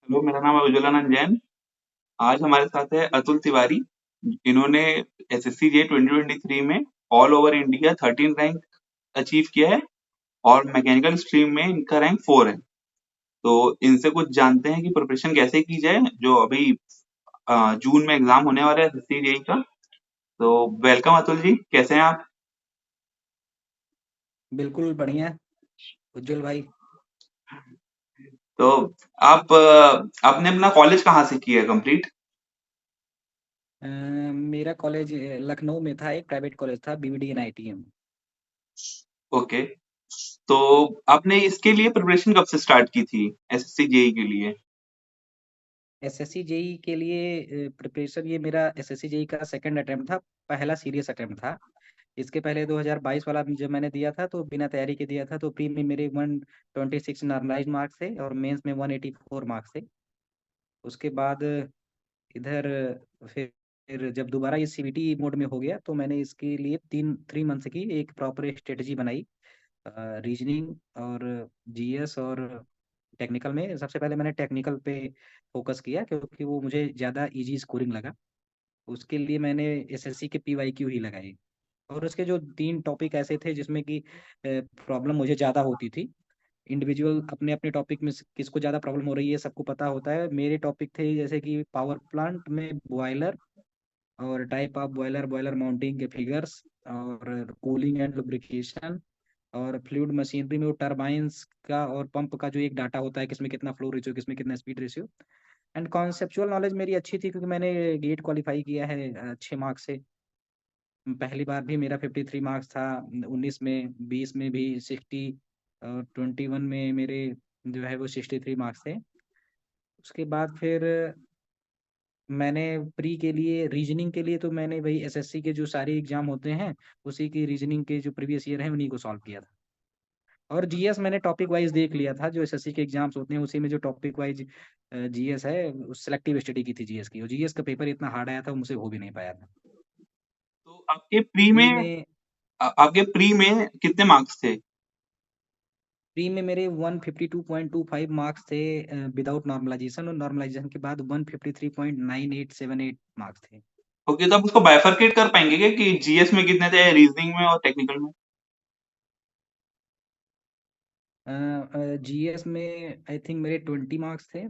Hello, मेरा नाम है उज्ज्वलानंद जैन। आज हमारे साथ है अतुल तिवारी। इन्होंने एसएससी जे 2023 में all over India 13 rank achieve किया है और मैकेनिकल स्ट्रीम में इनका रैंक 4 है। तो इनसे कुछ जानते हैं कि प्रिपरेशन कैसे की जाए, जो अभी जून में एग्जाम होने वाला है एसएससी जेई का। तो वेलकम अतुल जी, कैसे हैं आप? बिल्कुल बढ़िया उज्जवल भाई। तो आप आपने अपना कॉलेज कहाँ से किया है कंप्लीट? मेरा कॉलेज लखनऊ में था, एक प्राइवेट कॉलेज था, बीवीडी एंड आईटीएम। ओके। तो आपने इसके लिए प्रिपरेशन कब से स्टार्ट की थी, एसएससी जेई के लिए? एसएससी जेई के लिए प्रिपरेशन, ये मेरा एसएससी जेई का सेकंड अटेम्प्ट था। पहला सीरियस अटेम्प्ट था। इसके पहले 2022 वाला जब मैंने दिया था तो बिना तैयारी के दिया था, तो प्री में मेरे 126 नॉर्मलाइज मार्क्स थे और मेंस में 184 मार्क्स थे। उसके बाद इधर फिर जब दोबारा ये सीबीटी मोड में हो गया तो मैंने इसके लिए 3 मंथ की एक प्रॉपर स्ट्रेटजी बनाई। रीजनिंग और जीएस और टेक्निकल में सबसे पहले मैंने टेक्निकल पे फोकस किया क्योंकि वो मुझे ज़्यादा इजी स्कोरिंग लगा। उसके लिए मैंने एसएससी के पीवाईक्यू ही लगाए। और उसके जो 3 टॉपिक ऐसे थे जिसमें कि प्रॉब्लम मुझे ज़्यादा होती थी। इंडिविजुअल अपने अपने टॉपिक में किसको ज़्यादा प्रॉब्लम हो रही है सबको पता होता है। मेरे टॉपिक थे जैसे कि पावर प्लांट में बॉयलर और type of boiler, boiler mounting के फिगर्स और कूलिंग एंड लुब्रिकेशन। और फ्लूइड मशीनरी में वो टरबाइंस का और पंप का जो एक डाटा होता है, किसमें कितना फ्लो रेशियो, किसमें कितना speed ratio. And conceptual knowledge मेरी अच्छी थी क्योंकि मैंने गेट क्वालिफाई किया है अच्छे मार्क्स से। पहली बार भी मेरा 53 मार्क्स था। 19 में, 20 में भी 60 और 21 में मेरे जो है वो 63 मार्क्स थे। उसके बाद फिर मैंने प्री के लिए, रीजनिंग के लिए तो मैंने वही एसएससी के जो सारे एग्जाम होते हैं उसी की रीजनिंग के जो प्रीवियस ईयर है उन्हीं को सॉल्व किया था। और जीएस मैंने टॉपिक वाइज देख लिया था, जो एसएससी के एग्जाम्स होते हैं उसी में जो टॉपिक वाइज जीएस है, सिलेक्टिव स्टडी की थी जीएस की। और जीएस का पेपर इतना हार्ड आया था, मुझसे हो भी नहीं पाया था। तो आपके प्री प्री में में आपके प्री में कितने मार्क्स थे? प्री में मेरे 152.25 मार्क्स थे विदाउट नॉर्मलाइजेशन, और नॉर्मलाइजेशन के बाद 153.9878 मार्क्स थे। ओके, तो आप उसको बाइफरकेट कर पाएंगे क्या कि जीएस में कितने थे, रीजनिंग में और टेक्निकल में? जीएस में आई थिंक मेरे 20 मार्क्स थे।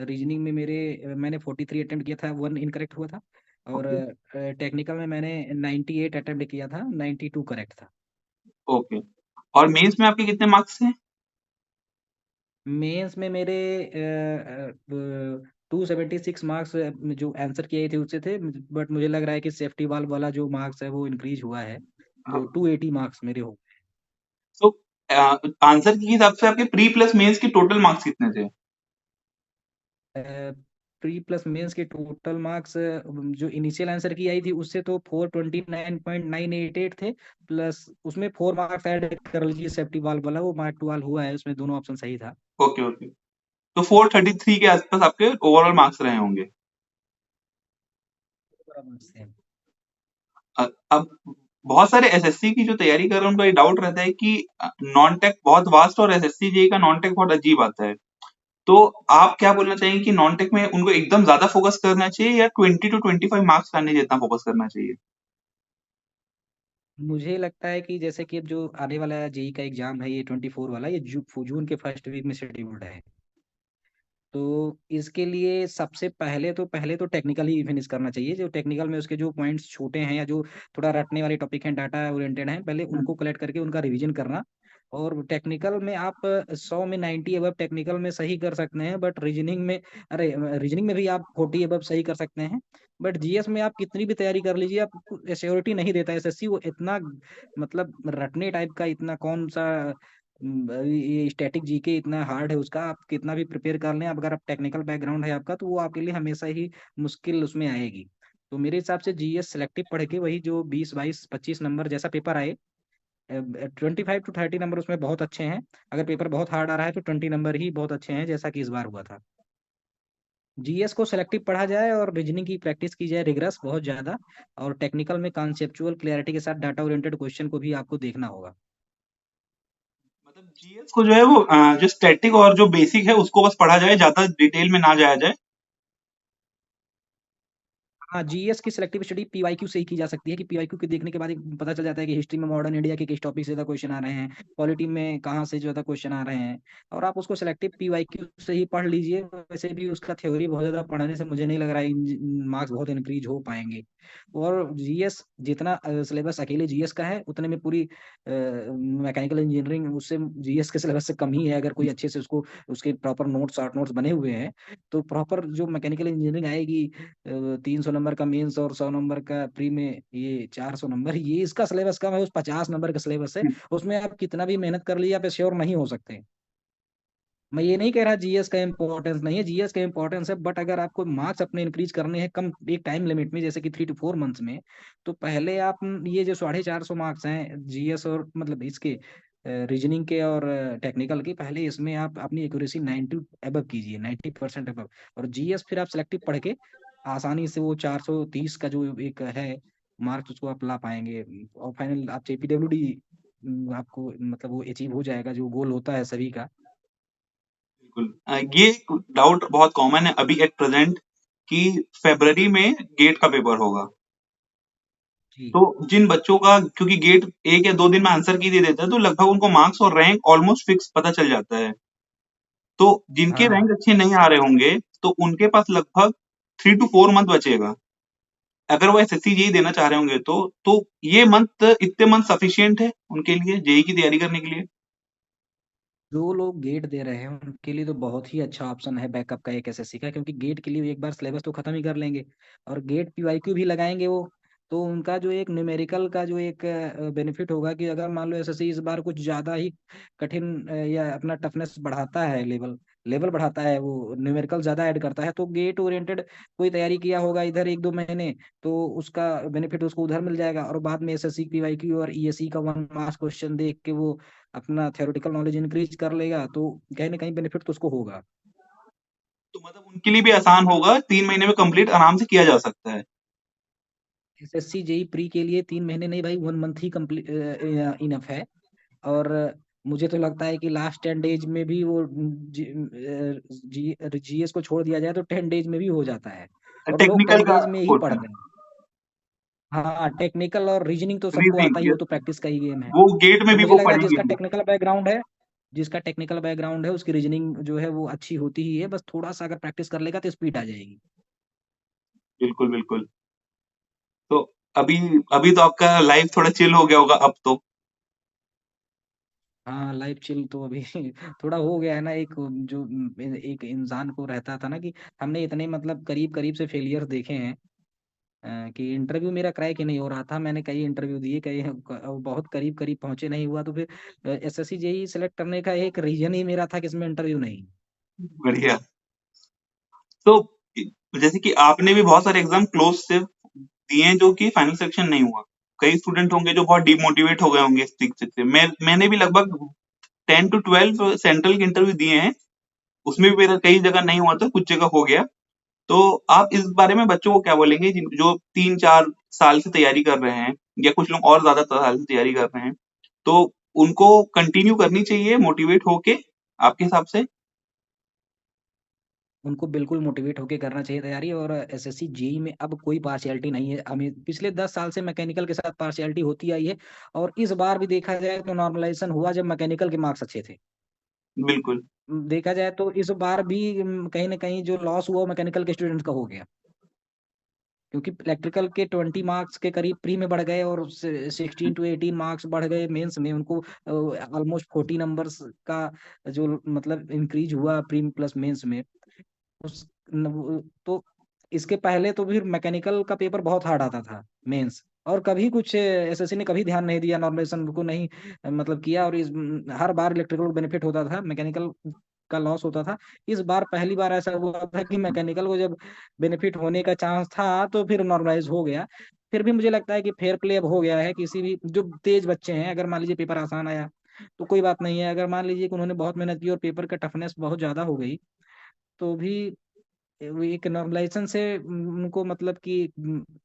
रीजनिंग में मैंने 43 अटेम्प्ट किया था, 1 इनकरेक्ट हुआ था। और ओके। टेक्निकल में मैंने 98 अटेम्प्ट किया था, 92 करेक्ट था। ओके। और मेंस में आपके कितने मार्क्स थे? मेंस में मेरे 276 मार्क्स जो आंसर किए थे उससे थे। बट मुझे लग रहा है कि सेफ्टी वाल वाला जो मार्क्स है वो इंक्रीज हुआ है, तो 280 मार्क्स मेरे हो। तो आंसर के हिसाब से आपके प्री प्लस मेंस के टोटल मार्क्स कितने थे? प्री प्लस मेंस के टोटल मार्क्स जो इनिशियल आंसर की आई थी उससे तो 429.988 थे। प्लस उसमें 4 मार्क्स ऐड कर लीजिए सेफ्टी वाल वाला, वो मार्क टू वाल हुआ है, उसमें दोनों ऑप्शन सही था। Okay, okay. तो 433 के आसपास आपके ओवरऑल मार्क्स रहे होंगे। मार्क्स थे। अब बहुत सारे एसएससी की जो तैयारी कर रहे हैं उनका ये डाउट रहता है कि नॉन टेक बहुत वास्ट और एसएससी जेई का नॉन टेक बहुत अजीब आता है। तो आप क्या बोलना चाहेंगे कि नॉन टेक में उनको एकदम ज्यादा फोकस करना चाहिए या 20 to 25 मार्क्स लाने जितना फोकस करना चाहिए? मुझे लगता है कि जैसे कि अब जो आने वाला जेई का एग्जाम है, ये 24 वाला, ये जून के फर्स्ट वीक में शेड्यूल्ड है। तो इसके लिए सबसे पहले तो टेक्निकल ही फिनिश करना चाहिए। जो टेक्निकल में उसके जो पॉइंट्स छोटे हैं या जो थोड़ा रटने वाले टॉपिक हैं, डाटा ओरिएंटेड हैं, पहले उनको कलेक्ट करके उनका रिवीजन करना। और टेक्निकल में आप 100 में 90 अबव टेक्निकल में सही कर सकते हैं, बट रीजनिंग में, अरे रीजनिंग में भी आप 40 अबव सही कर सकते हैं। बट जीएस में आप कितनी भी तैयारी कर लीजिए, आपको एश्योरिटी नहीं देता एसएससी वो इतना, मतलब रटने टाइप का इतना कौन सा। ये स्टैटिक जीके इतना हार्ड है उसका, आप कितना भी प्रिपेयर कर लें, अगर आप टेक्निकल बैकग्राउंड है आपका तो वो आपके लिए हमेशा ही मुश्किल उसमें आएगी। तो मेरे हिसाब से जीएस सेलेक्टिव पढ़ के वही जो 20, 22, 25 नंबर जैसा पेपर आए, 25 to 30 नंबर उसमें बहुत अच्छे हैं। अगर पेपर बहुत हार्ड आ रहा है तो 20 नंबर ही बहुत अच्छे हैं, जैसा कि इस बार हुआ था। जीएस को सेलेक्टिव पढ़ा जाए और रीजनिंग की प्रैक्टिस की जाए रिगरस बहुत ज्यादा। और टेक्निकल में कॉन्सेप्चुअल क्लैरिटी के साथ डाटा ओरिएंटेड क्वेश्चन को भी आपको देखना होगा। जीएस को जो है वो जो स्टैटिक और जो बेसिक है उसको बस पढ़ा जाए, ज्यादा डिटेल में ना जाया जाए। हाँ, जीएस की सिलेक्टिव स्टडी पीवाईक्यू से ही की जा सकती है कि पीवाईक्यू के देखने के बाद एक पता चल जाता है कि हिस्ट्री में मॉडर्न इंडिया के किस टॉपिक से ज्यादा क्वेश्चन आ रहे हैं, पॉलिटी में कहाँ से ज्यादा क्वेश्चन आ रहे हैं, और आप उसको सिलेक्टिव पीवाईक्यू से ही पढ़ लीजिए। वैसे भी उसका थ्योरी बहुत ज्यादा पढ़ने से मुझे नहीं लग रहा है मार्क्स बहुत इंक्रीज हो पाएंगे। और जीएस जितना सिलेबस अकेले जीएस का है उतने में पूरी मैकेनिकल इंजीनियरिंग उससे जीएस के सिलेबस से कम ही है, अगर कोई अच्छे से उसको उसके प्रॉपर नोट्स शॉर्ट नोट्स बने हुए हैं तो प्रॉपर जो मैकेनिकल इंजीनियरिंग आएगी 300 नंबर का मेंस और 100 नंबर का प्री में, ये 400 नंबर, ये इसका सिलेबस कम है, उस 50 नंबर का सिलेबस है। उसमें आप कितना भी मेहनत कर लीजिए आप श्योर नहीं हो सकते। मैं ये नहीं कह रहा जीएस का इंपॉर्टेंस नहीं है, जीएस का इंपॉर्टेंस है, बट अगर आपको मार्क्स अपने इंक्रीज करने हैं कम एक टाइम लिमिट में जैसे कि 3 to 4 मंथ्स में, तो पहले आप ये जो 450 मार्क्स हैं जीएस और मतलब इसके रीजनिंग के और टेक्निकल की, पहले इसमें आप अपनी एक्यूरेसी 90 अबव कीजिए, 90% अबव। और जीएस फिर आप सेलेक्टिव पढ़ के आसानी से वो 430 का जो एक है मार्क्स उसको आप ला पाएंगे। और फाइनल आप जेपीडब्ल्यूडी आपको मतलब वो अचीव हो जाएगा जो गोल होता है सभी का। बिल्कुल। ये डाउट बहुत कॉमन है अभी एट प्रेजेंट कि फरवरी में गेट का पेपर होगा। जी। तो जिन बच्चों का, क्योंकि गेट 1 या 2 दिन में आंसर की दे देता है, तो लगभग उनको मार्क्स और रैंक ऑलमोस्ट फिक्स पता चल जाता है। तो जिनके हाँ, रैंक अच्छे नहीं आ रहे होंगे, तो उनके पास लगभग 3 to 4 मंथ बचेगा। अगर वो एसएससी जेई देना चाह रहे होंगे तो ये मंथ, इतने मंथ सफिशिएंट है उनके लिए जेई की तैयारी करने के लिए। जो लोग गेट दे रहे हैं उनके लिए तो बहुत ही अच्छा ऑप्शन है बैकअप का एक एसएससी का, क्योंकि गेट के लिए एक बार सिलेबस तो खत्म ही कर लेंगे और गेट पीवाईक्यू भी लगाएंगे वो। तो उनका जो एक न्यूमेरिकल का जो एक बेनिफिट होगा कि अगर मान लो एसएससी इस बार कुछ ज्यादा ही कठिन या अपना टफनेस बढ़ाता है, लेवल लेवल बढ़ाता है, वो न्यूमेरिकल ज्यादा ऐड करता है, तो गेट ओरिएंटेड कोई तैयारी किया होगा इधर 1-2 महीने, तो उसका बेनिफिट उसको उधर मिल जाएगा, और बाद में एसएससी पीवाईक्यू और ईएससी का 1 मार्क्स क्वेश्चन देख के वो अपना थ्योरेटिकल नॉलेज इंक्रीज कर लेगा, तो कहीं ना कहीं बेनिफिट तो उसको होगा। तो मतलब उनके लिए भी आसान होगा, 3 महीने में कंप्लीट आराम से किया जा सकता है। एसएससी जेई प्री के लिए 3 महीने नहीं भाई, 1 मंथ ही कम्प्लीट इनफ है। और मुझे तो लगता है कि लास्ट 10 डेज में भी वो जीएस को छोड़ दिया जाए तो 10 डेज में भी हो जाता है, और लोग टेक्निकल 10 का डेज में ही होता पढ़ है, रहे हैं। हाँ, टेक्निकल और रीजनिंग तो सबको आता ही, रीजनिंग, वो तो प्रैक्टिस का ही गेम है। वो गेट में तो भी मुझे वो लग रहा है पढ़ेंगे ही। जिसका टेक्निकल बैकग्राउंड है उसकी रीजनिंग जो है वो अच्छी होती ही है, बस थोड़ा सा अगर प्रैक्टिस कर लेगा तो स्पीड आ जाएगी। बिल्कुल बिल्कुल। तो अभी अभी तो आपका लाइफ थोड़ा चिल हो गया होगा अब तो। हाँ, लाइफ चिल तो अभी थोड़ा हो गया है ना, एक जो एक इंसान को रहता था ना कि हमने इतने मतलब करीब करीब से फेलियर देखे हैं, कि इंटरव्यू मेरा क्रैक ही नहीं हो रहा था, मैंने कई इंटरव्यू दिए, कई बहुत करीब करीब पहुंचे, नहीं हुआ, तो फिर एसएससी जेई सेलेक्ट करने का एक रीजन ही मेरा था कि इसमें इंटरव्यू नहीं। बढ़िया। तो जैसे कि आपने भी बहुत सारे एग्जाम क्लोज से दिए हैं जो कि फाइनल सिलेक्शन नहीं हुआ। कई स्टूडेंट होंगे जो बहुत डिमोटिवेट हो गए होंगे इस चीज से। मैंने भी लगभग 10 to 12 सेंट्रल के इंटरव्यू दिए हैं, उसमें भी मेरा कई जगह नहीं हुआ था, कुछ जगह हो गया। तो आप इस बारे में बच्चों को क्या बोलेंगे जो 3-4 साल से तैयारी कर रहे हैं, या कुछ लोग और ज्यादा साल से तैयारी कर रहे हैं, तो उनको कंटिन्यू करनी चाहिए मोटिवेट होके आपके हिसाब से? उनको बिल्कुल मोटिवेट होकर करना चाहिए तैयारी, और एसएससी जेई में अब कोई पार्शियलिटी नहीं है, हमें पिछले 10 साल से मैकेनिकल के साथ पार्शियलिटी होती आई है, और इस बार भी देखा जाए तो नॉर्मलाइजेशन हुआ जब मैकेनिकल के मार्क्स अच्छे थे। बिल्कुल देखा जाए तो इस बार भी कहीं ना कहीं जो लॉस हुआ वो मैकेनिकल के स्टूडेंट्स का हो गया, क्योंकि इलेक्ट्रिकल के 20 मार्क्स के करीब प्री में बढ़ गए और 16 to 18 मार्क्स बढ़ गए मेंस में, उनको ऑलमोस्ट 40 नंबर्स का जो मतलब इंक्रीज हुआ प्री प्लस मेंस में। उस तो इसके पहले तो फिर मैकेनिकल का पेपर बहुत हार्ड आता था मेंस, और कभी कुछ एसएससी ने कभी ध्यान नहीं दिया, नॉर्मलाइजेशन को नहीं मतलब किया, और हर बार इलेक्ट्रिकल को बेनिफिट होता था, मैकेनिकल का लॉस होता था। इस बार पहली बार ऐसा हुआ था कि मैकेनिकल को जब बेनिफिट होने का चांस था तो फिर नॉर्मलाइज हो गया। फिर भी मुझे लगता है कि फेयर प्ले अब हो गया है, किसी भी जो तेज बच्चे हैं, अगर मान लीजिए पेपर आसान आया तो कोई बात नहीं है, अगर मान लीजिए कि उन्होंने बहुत मेहनत की और पेपर का टफनेस बहुत ज्यादा हो गई, तो भी वो एक नॉर्मलाइजेशन से उनको मतलब कि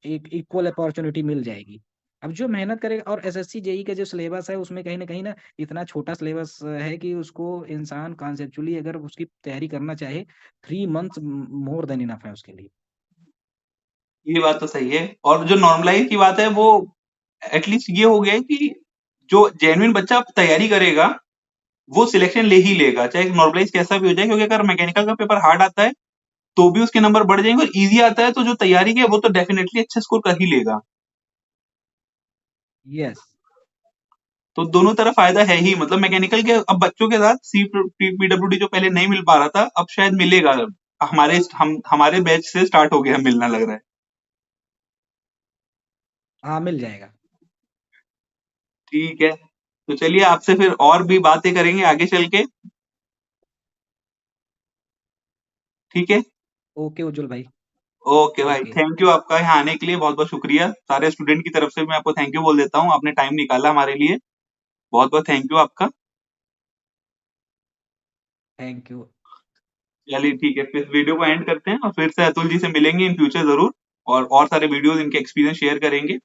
एक इक्वल अपॉर्चुनिटी मिल जाएगी। अब जो मेहनत करेगा, और एसएससी जेई का जो सिलेबस है उसमें कहीं ना इतना छोटा सिलेबस है कि उसको इंसान कॉन्सेप्चुअली अगर उसकी तैयारी करना चाहे, 3 मंथ्स मोर देन इनफ है उसके लिए। ये बात तो सही है। और जो नॉर्मलाइज की बात है वो एटलीस्ट ये हो गया है कि जो जेन्युइन बच्चा तैयारी करेगा वो सिलेक्शन ले ही लेगा, चाहे नॉर्मलाइज कैसा भी हो जाए, क्योंकि अगर मैकेनिकल का पेपर हार्ड आता है तो भी उसके नंबर बढ़ जाएंगे, और इजी आता है तो जो तैयारी की है वो तो डेफिनेटली अच्छे स्कोर कर ही लेगा। यस। तो दोनों तरफ फायदा है ही, मतलब मैकेनिकल के अब बच्चों के साथ सी पीडब्ल्यूडी जो पहले नहीं मिल पा रहा था अब शायद मिलेगा। हमारे बैच से स्टार्ट हो गया मिलना लग रहा है। हाँ, मिल जाएगा। ठीक है, तो चलिए आपसे फिर और भी बातें करेंगे आगे चल के। ठीक है। ओके उज्जवल भाई। ओके भाई, ओके। थैंक यू आपका यहाँ आने के लिए, बहुत बहुत शुक्रिया। सारे स्टूडेंट की तरफ से मैं आपको थैंक यू बोल देता हूँ, आपने टाइम निकाला हमारे लिए। बहुत बहुत थैंक यू आपका। Thank you. चलिए ठीक है, फिर वीडियो को एंड करते हैं और फिर से अतुल जी से मिलेंगे इन फ्यूचर जरूर, और सारे वीडियोस इनके एक्सपीरियंस शेयर करेंगे।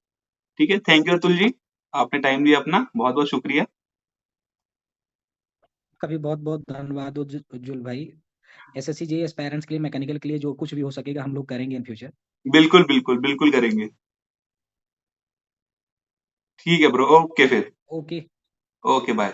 ठीक है, थैंक यू अतुल जी, आपने टाइम दिया अपना, बहुत बहुत शुक्रिया। कभी बहुत बहुत धन्यवाद उज्जवल भाई। एसएससी जेई एस्पायरेंट्स के लिए, मैकेनिकल के लिए जो कुछ भी हो सकेगा हम लोग करेंगे इन फ्यूचर। बिल्कुल बिल्कुल बिल्कुल करेंगे। ठीक है ब्रो, ओके फिर। ओके। Okay bye.